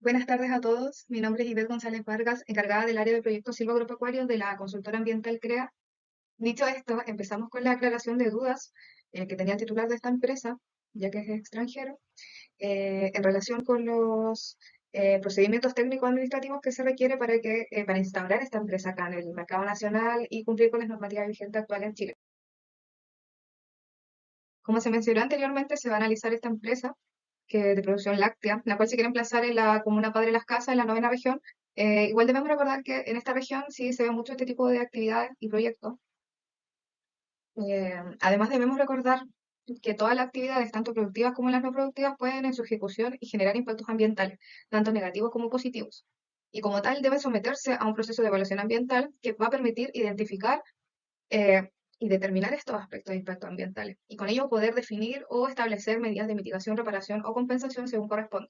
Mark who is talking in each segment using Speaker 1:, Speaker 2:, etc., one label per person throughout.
Speaker 1: Buenas tardes a todos. Mi nombre es Ivette González Vargas, encargada del área de proyectos silvagropecuarios de la consultora ambiental CREA. Dicho esto, empezamos con la aclaración de dudas que tenía el titular de esta empresa, ya que es extranjero, en relación con los procedimientos técnicos administrativos que se requiere para instaurar esta empresa acá en el mercado nacional y cumplir con las normativas vigentes actuales en Chile. Como se mencionó anteriormente, se va a analizar esta empresa de producción láctea, la cual se quiere emplazar en la comuna Padre Las Casas, en la novena región. Igual debemos recordar que en esta región sí se ve mucho este tipo de actividades y proyectos. Además debemos recordar que todas las actividades, tanto productivas como las no productivas, pueden en su ejecución y generar impactos ambientales, tanto negativos como positivos. Y como tal, deben someterse a un proceso de evaluación ambiental que va a permitir identificar eh, y determinar estos aspectos de impacto ambientales, y con ello poder definir o establecer medidas de mitigación, reparación o compensación según corresponda.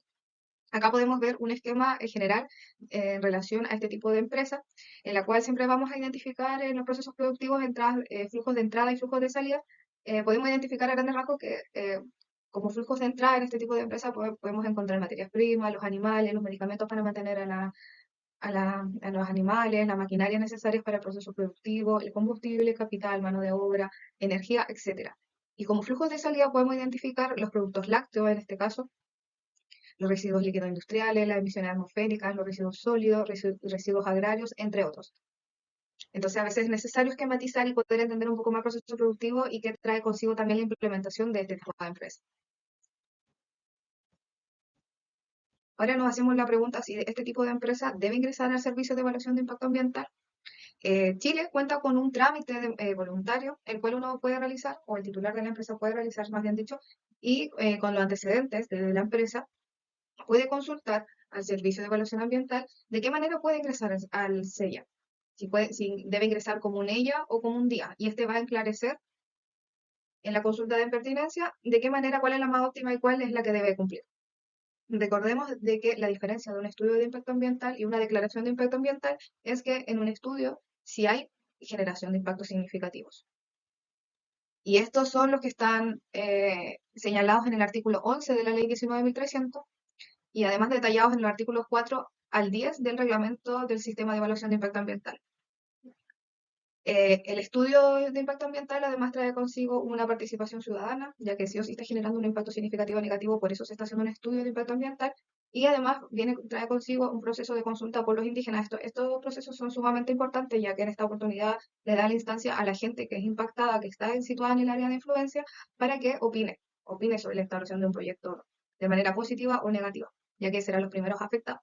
Speaker 1: Acá podemos ver un esquema general en relación a este tipo de empresa, en la cual siempre vamos a identificar en los procesos productivos flujos de entrada y flujos de salida. Podemos identificar a grandes rasgos que como flujos de entrada en este tipo de empresa podemos encontrar materias primas, los animales, los medicamentos para mantener a los animales, la maquinaria necesarias para el proceso productivo, el combustible, capital, mano de obra, energía, etcétera. Y como flujos de salida podemos identificar los productos lácteos, en este caso, los residuos líquidos industriales, las emisiones atmosféricas, los residuos sólidos, residuos agrarios, entre otros. Entonces, a veces es necesario esquematizar y poder entender un poco más el proceso productivo y qué trae consigo también la implementación de este tipo de empresas. Ahora nos hacemos la pregunta si este tipo de empresa debe ingresar al servicio de evaluación de impacto ambiental. Chile cuenta con un trámite voluntario, el cual uno puede realizar, o el titular de la empresa puede realizar, más bien dicho, y con los antecedentes de la empresa puede consultar al Servicio de Evaluación Ambiental de qué manera puede ingresar al SEIA, si debe ingresar como un ella o como un día, y este va a esclarecer en la consulta de pertinencia de qué manera, cuál es la más óptima y cuál es la que debe cumplir. Recordemos de que la diferencia de un estudio de impacto ambiental y una declaración de impacto ambiental es que en un estudio sí hay generación de impactos significativos. Y estos son los que están señalados en el artículo 11 de la ley 19.300 y además detallados en los artículos 4 al 10 del reglamento del sistema de evaluación de impacto ambiental. El estudio de impacto ambiental además trae consigo una participación ciudadana, ya que sí o sí está generando un impacto significativo o negativo, por eso se está haciendo un estudio de impacto ambiental, y además trae consigo un proceso de consulta por los indígenas. Estos procesos son sumamente importantes, ya que en esta oportunidad le da la instancia a la gente que es impactada, que está situada en el área de influencia, para que opine sobre la instalación de un proyecto de manera positiva o negativa, ya que serán los primeros afectados.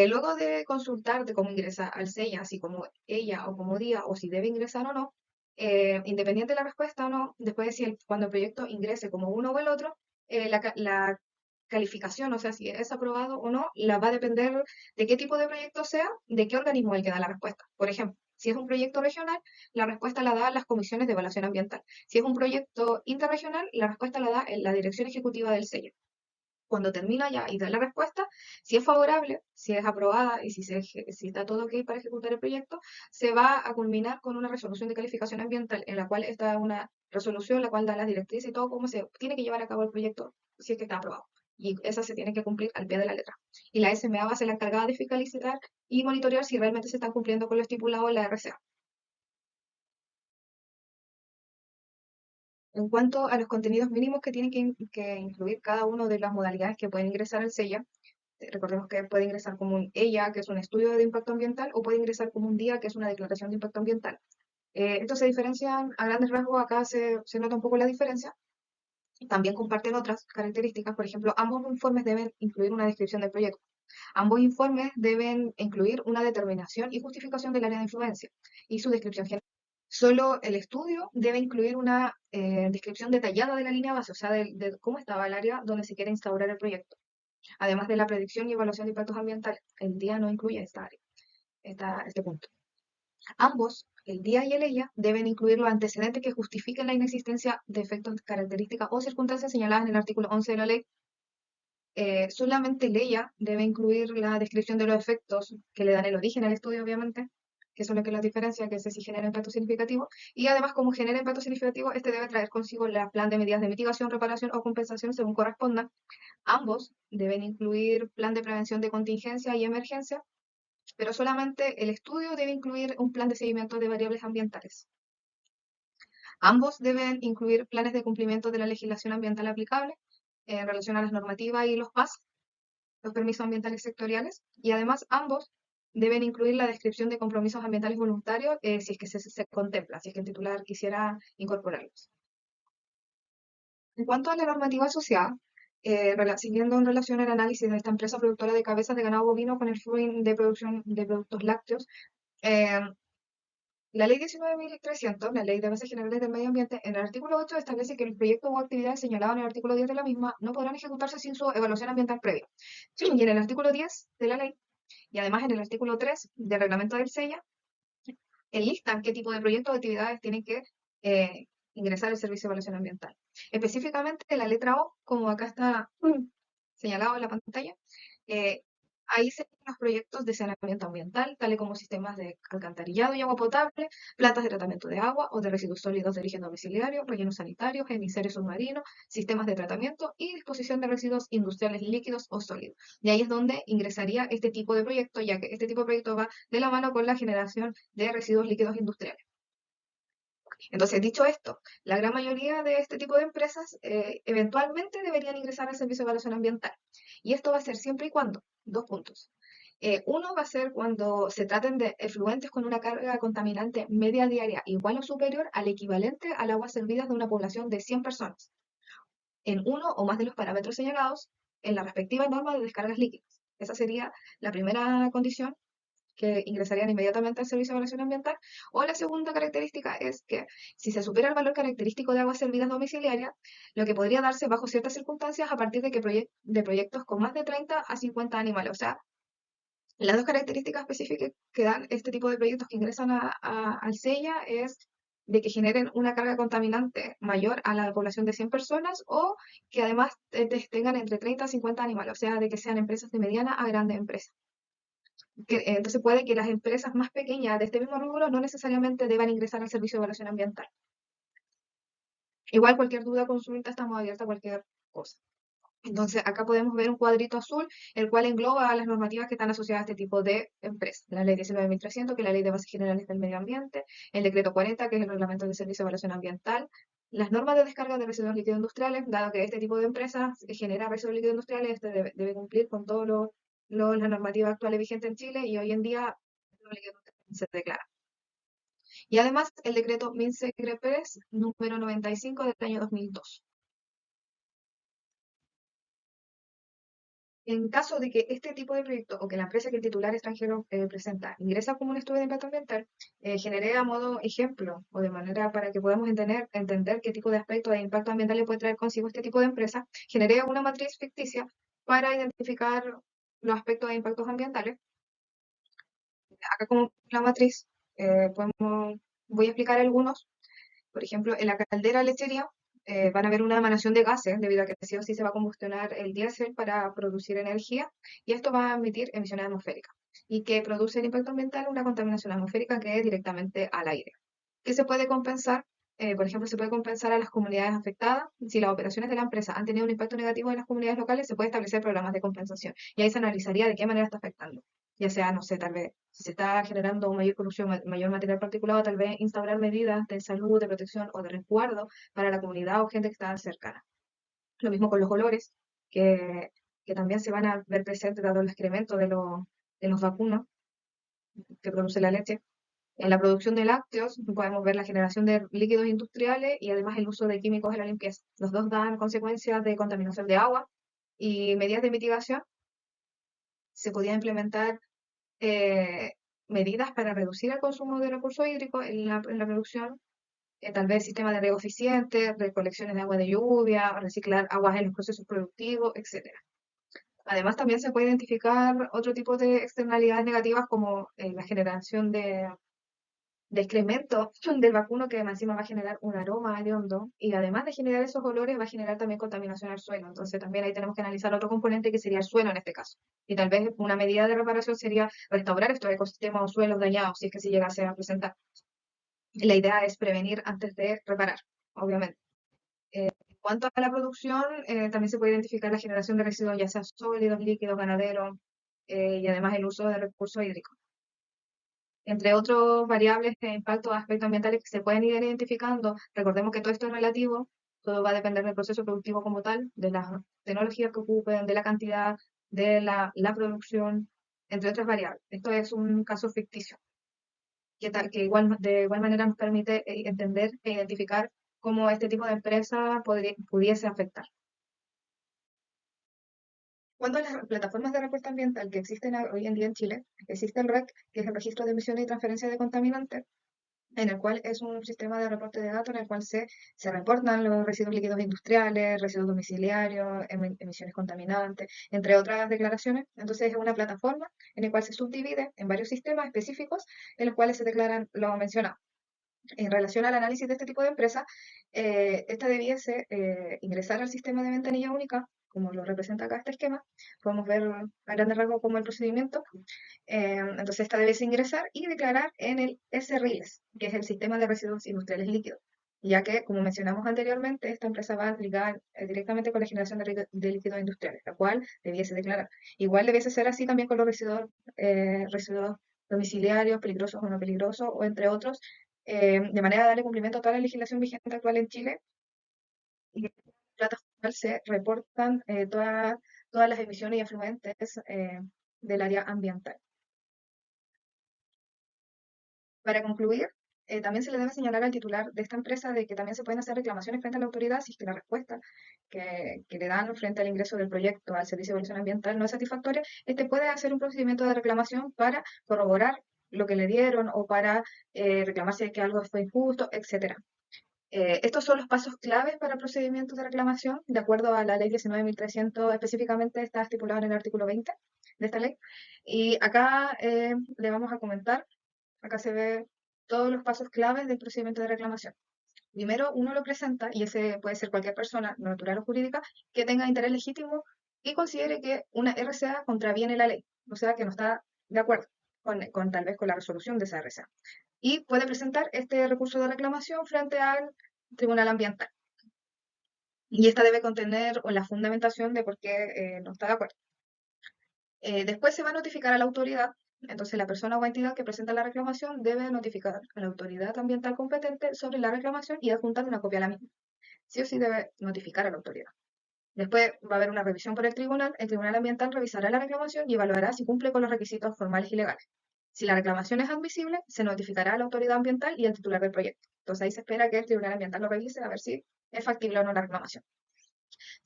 Speaker 1: Luego de consultar de cómo ingresa al SEIA, así como ella o como día, o si debe ingresar o no, independiente de la respuesta o no, después de cuando el proyecto ingrese como uno o el otro, la calificación, o sea, si es aprobado o no, la va a depender de qué tipo de proyecto sea, de qué organismo es el que da la respuesta. Por ejemplo, si es un proyecto regional, la respuesta la da las comisiones de evaluación ambiental. Si es un proyecto interregional, la respuesta la da la dirección ejecutiva del SEIA. Cuando termina ya y da la respuesta, si es favorable, si es aprobada y si está todo ok para ejecutar el proyecto, se va a culminar con una resolución de calificación ambiental en la cual está una resolución, la cual da las directrices y todo cómo se tiene que llevar a cabo el proyecto si es que está aprobado. Y esa se tiene que cumplir al pie de la letra. Y la SMA va a ser la encargada de fiscalizar y monitorear si realmente se están cumpliendo con lo estipulado en la RCA. En cuanto a los contenidos mínimos que tienen que incluir cada una de las modalidades que pueden ingresar al SEIA, recordemos que puede ingresar como un ella, que es un estudio de impacto ambiental, o puede ingresar como un día, que es una declaración de impacto ambiental. Estos se diferencian a grandes rasgos, acá se nota un poco la diferencia. También comparten otras características, por ejemplo, ambos informes deben incluir una descripción del proyecto. Ambos informes deben incluir una determinación y justificación del área de influencia y su descripción general. Solo el estudio debe incluir una descripción detallada de la línea base, o sea, de cómo estaba el área donde se quiere instaurar el proyecto, además de la predicción y evaluación de impactos ambientales. El día no incluye esta área, este punto. Ambos, el día y el ella, deben incluir los antecedentes que justifiquen la inexistencia de efectos, características o circunstancias señaladas en el artículo 11 de la ley. Solamente el ella debe incluir la descripción de los efectos que le dan el origen al estudio, obviamente, que eso es lo que las diferencia, que ese sí genera impacto significativo, y además como genera impacto significativo, este debe traer consigo el plan de medidas de mitigación, reparación o compensación según corresponda. Ambos deben incluir plan de prevención de contingencia y emergencia, pero solamente el estudio debe incluir un plan de seguimiento de variables ambientales. Ambos deben incluir planes de cumplimiento de la legislación ambiental aplicable en relación a las normativas y los PAS, los permisos ambientales sectoriales, y además ambos deben incluir la descripción de compromisos ambientales voluntarios si es que se contempla, si es que el titular quisiera incorporarlos. En cuanto a la normativa asociada, siguiendo en relación al análisis de esta empresa productora de cabezas de ganado bovino con el fin de producción de productos lácteos, eh, la ley 19.300, la ley de bases generales del medio ambiente, en el artículo 8 establece que los proyectos o actividades señalados en el artículo 10 de la misma no podrán ejecutarse sin su evaluación ambiental previa. Y en el artículo 10 de la ley, y además en el artículo 3 del reglamento del SEIA, enlistan qué tipo de proyectos o actividades tienen que ingresar al servicio de evaluación ambiental. Específicamente la letra O, como acá está señalado en la pantalla, eh, ahí se ven los proyectos de saneamiento ambiental, tales como sistemas de alcantarillado y agua potable, plantas de tratamiento de agua o de residuos sólidos de origen domiciliario, rellenos sanitarios, emisarios submarinos, sistemas de tratamiento y disposición de residuos industriales líquidos o sólidos. Y ahí es donde ingresaría este tipo de proyecto, ya que este tipo de proyecto va de la mano con la generación de residuos líquidos industriales. Entonces, dicho esto, la gran mayoría de este tipo de empresas eventualmente deberían ingresar al servicio de evaluación ambiental. Y esto va a ser siempre y cuando, dos puntos. Uno va a ser cuando se traten de efluentes con una carga contaminante media diaria igual o superior al equivalente al agua servidas de una población de 100 personas, en uno o más de los parámetros señalados en la respectiva norma de descargas líquidas. Esa sería la primera condición que ingresarían inmediatamente al servicio de evaluación ambiental. O la segunda característica es que si se supera el valor característico de aguas servidas domiciliarias, lo que podría darse bajo ciertas circunstancias a partir de proyectos con más de 30 a 50 animales. O sea, las dos características específicas que dan este tipo de proyectos que ingresan al SEIA es de que generen una carga contaminante mayor a la población de 100 personas o que además tengan entre 30 a 50 animales, o sea, de que sean empresas de mediana a grande empresa. Entonces puede que las empresas más pequeñas de este mismo rubro no necesariamente deban ingresar al servicio de evaluación ambiental. Igual cualquier duda, consulta, estamos abiertos a cualquier cosa. Entonces acá podemos ver un cuadrito azul, el cual engloba las normativas que están asociadas a este tipo de empresas. La ley 19.300, que es la ley de bases generales del medio ambiente, el decreto 40, que es el reglamento de servicio de evaluación ambiental, las normas de descarga de residuos líquidos industriales, dado que este tipo de empresas genera residuos líquidos industriales, este debe cumplir con todas las normativas actuales vigentes en Chile y hoy en día residuos líquidos industriales se declara. Y además el decreto MINSE-GREPERES número 95 del año 2002. En caso de que este tipo de proyecto o que la empresa que el titular extranjero presenta ingresa como un estudio de impacto ambiental, genere a modo ejemplo o de manera para que podamos entender qué tipo de aspecto de impacto ambiental le puede traer consigo este tipo de empresa, genere una matriz ficticia para identificar los aspectos de impactos ambientales. Acá como la matriz voy a explicar algunos. Por ejemplo, en la caldera lechería van a haber una emanación de gases debido a que sí o sí se va a combustionar el diésel para producir energía y esto va a emitir emisiones atmosféricas y que produce el impacto ambiental una contaminación atmosférica que es directamente al aire. ¿Qué se puede compensar? Por ejemplo, se puede compensar a las comunidades afectadas. Si las operaciones de la empresa han tenido un impacto negativo en las comunidades locales, se puede establecer programas de compensación y ahí se analizaría de qué manera está afectando. Ya sea, no sé, tal vez, si se está generando mayor corrupción, mayor material particulado, tal vez instaurar medidas de salud, de protección o de resguardo para la comunidad o gente que está cercana. Lo mismo con los olores, que, que también se van a ver presentes dado el excremento de los vacunos que produce la leche. En la producción de lácteos podemos ver la generación de líquidos industriales y además el uso de químicos en la limpieza. Los dos dan consecuencias de contaminación de agua y medidas de mitigación. Se podía implementar eh, medidas para reducir el consumo de recursos hídricos en la producción, tal vez sistemas de riego eficiente, recolecciones de agua de lluvia, reciclar aguas en los procesos productivos, etc. Además, también se puede identificar otro tipo de externalidades negativas como la generación excremento del vacuno que encima va a generar un aroma hediondo y además de generar esos olores va a generar también contaminación al suelo. Entonces también ahí tenemos que analizar otro componente que sería el suelo en este caso. Y tal vez una medida de reparación sería restaurar estos ecosistemas o suelos dañados si es que se llegase a presentar. La idea es prevenir antes de reparar, obviamente. En cuanto a la producción, también se puede identificar la generación de residuos, ya sea sólidos, líquidos, ganaderos, y además el uso de recursos hídricos. Entre otros variables de impacto de aspectos ambientales que se pueden ir identificando, recordemos que todo esto es relativo, todo va a depender del proceso productivo como tal, de las tecnologías que ocupen, de la cantidad, de la producción, entre otras variables. Esto es un caso ficticio, que de igual manera nos permite entender e identificar cómo este tipo de empresa pudiese afectar. Cuando las plataformas de reporte ambiental que existen hoy en día en Chile, existe el REC, que es el Registro de Emisiones y Transferencia de Contaminantes, en el cual es un sistema de reporte de datos en el cual se reportan los residuos líquidos industriales, residuos domiciliarios, emisiones contaminantes, entre otras declaraciones. Entonces es una plataforma en la cual se subdivide en varios sistemas específicos en los cuales se declaran lo mencionado. En relación al análisis de este tipo de empresas, esta debiese ingresar al sistema de ventanilla única, como lo representa acá este esquema. Podemos ver a grandes rasgos como el procedimiento. Entonces, esta debiese ingresar y declarar en el SRILS, que es el Sistema de Residuos Industriales Líquidos, ya que, como mencionamos anteriormente, esta empresa va ligada directamente con la generación de líquidos industriales, la cual debiese declarar. Igual debiese ser así también con los residuos domiciliarios, peligrosos o no peligrosos, o entre otros, de manera de darle cumplimiento a toda la legislación vigente actual en Chile, y en la plataforma se reportan todas las emisiones y afluentes del área ambiental. Para concluir, también se le debe señalar al titular de esta empresa de que también se pueden hacer reclamaciones frente a la autoridad si es que la respuesta que le dan frente al ingreso del proyecto al Servicio de Evaluación Ambiental no es satisfactoria. Este puede hacer un procedimiento de reclamación para corroborar lo que le dieron o para reclamar si es que algo fue injusto, etcétera. Estos son los pasos claves para procedimientos de reclamación, de acuerdo a la ley 19.300, específicamente está estipulado en el artículo 20 de esta ley. Y acá le vamos a comentar, acá se ve todos los pasos claves del procedimiento de reclamación. Primero, uno lo presenta, y ese puede ser cualquier persona, natural o jurídica, que tenga interés legítimo y considere que una RCA contraviene la ley, o sea, que no está de acuerdo tal vez con la resolución de esa RCA. Y puede presentar este recurso de reclamación frente al Tribunal Ambiental. Y esta debe contener la fundamentación de por qué no está de acuerdo. Después se va a notificar a la autoridad. Entonces, la persona o entidad que presenta la reclamación debe notificar a la autoridad ambiental competente sobre la reclamación y adjuntar una copia a la misma. Sí o sí debe notificar a la autoridad. Después va a haber una revisión por el tribunal ambiental revisará la reclamación y evaluará si cumple con los requisitos formales y legales. Si la reclamación es admisible, se notificará a la autoridad ambiental y al titular del proyecto. Entonces ahí se espera que el tribunal ambiental lo revise a ver si es factible o no la reclamación.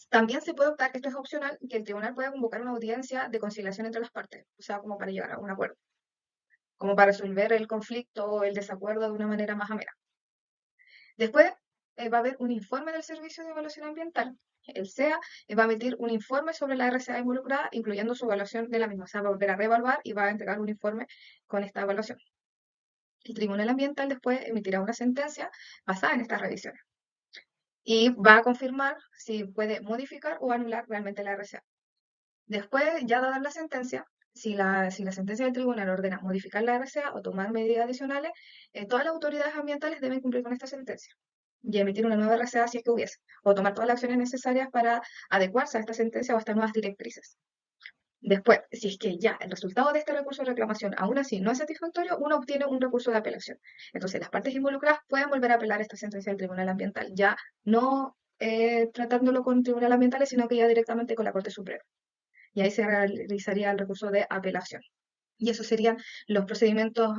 Speaker 1: También se puede optar, esto es opcional, que el tribunal pueda convocar una audiencia de conciliación entre las partes, o sea, como para llegar a un acuerdo, como para resolver el conflicto o el desacuerdo de una manera más amena. Después va a haber un informe del Servicio de Evaluación Ambiental. El SEA va a emitir un informe sobre la RCA involucrada, incluyendo su evaluación de la misma. O sea, va a volver a reevaluar y va a entregar un informe con esta evaluación. El Tribunal Ambiental después emitirá una sentencia basada en estas revisiones y va a confirmar si puede modificar o anular realmente la RCA. Después, ya dada la sentencia, si la sentencia del tribunal ordena modificar la RCA o tomar medidas adicionales, todas las autoridades ambientales deben cumplir con esta sentencia y emitir una nueva RCA si es que hubiese, o tomar todas las acciones necesarias para adecuarse a esta sentencia o a estas nuevas directrices. Después, si es que ya el resultado de este recurso de reclamación aún así no es satisfactorio, uno obtiene un recurso de apelación. Entonces, las partes involucradas pueden volver a apelar esta sentencia del Tribunal Ambiental, ya no tratándolo con tribunales ambientales, sino que ya directamente con la Corte Suprema. Y ahí se realizaría el recurso de apelación. Y esos serían los procedimientos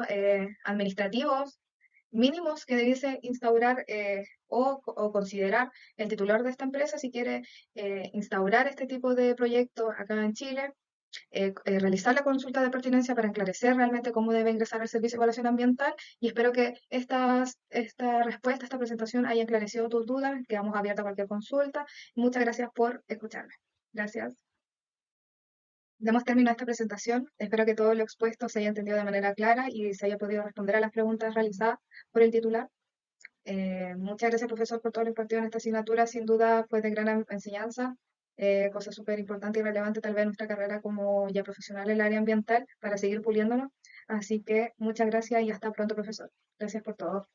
Speaker 1: administrativos mínimos que debiese instaurar o considerar el titular de esta empresa si quiere instaurar este tipo de proyecto acá en Chile, realizar la consulta de pertinencia para esclarecer realmente cómo debe ingresar al Servicio de Evaluación Ambiental y espero que esta respuesta, esta presentación haya esclarecido tus dudas, quedamos abiertos a cualquier consulta. Muchas gracias por escucharme. Gracias. Damos término a esta presentación. Espero que todo lo expuesto se haya entendido de manera clara y se haya podido responder a las preguntas realizadas por el titular. Muchas gracias, profesor, por todo lo impartido en esta asignatura. Sin duda fue de gran enseñanza, cosa súper importante y relevante tal vez en nuestra carrera como ya profesional en el área ambiental para seguir puliéndonos. Así que muchas gracias y hasta pronto, profesor. Gracias por todo.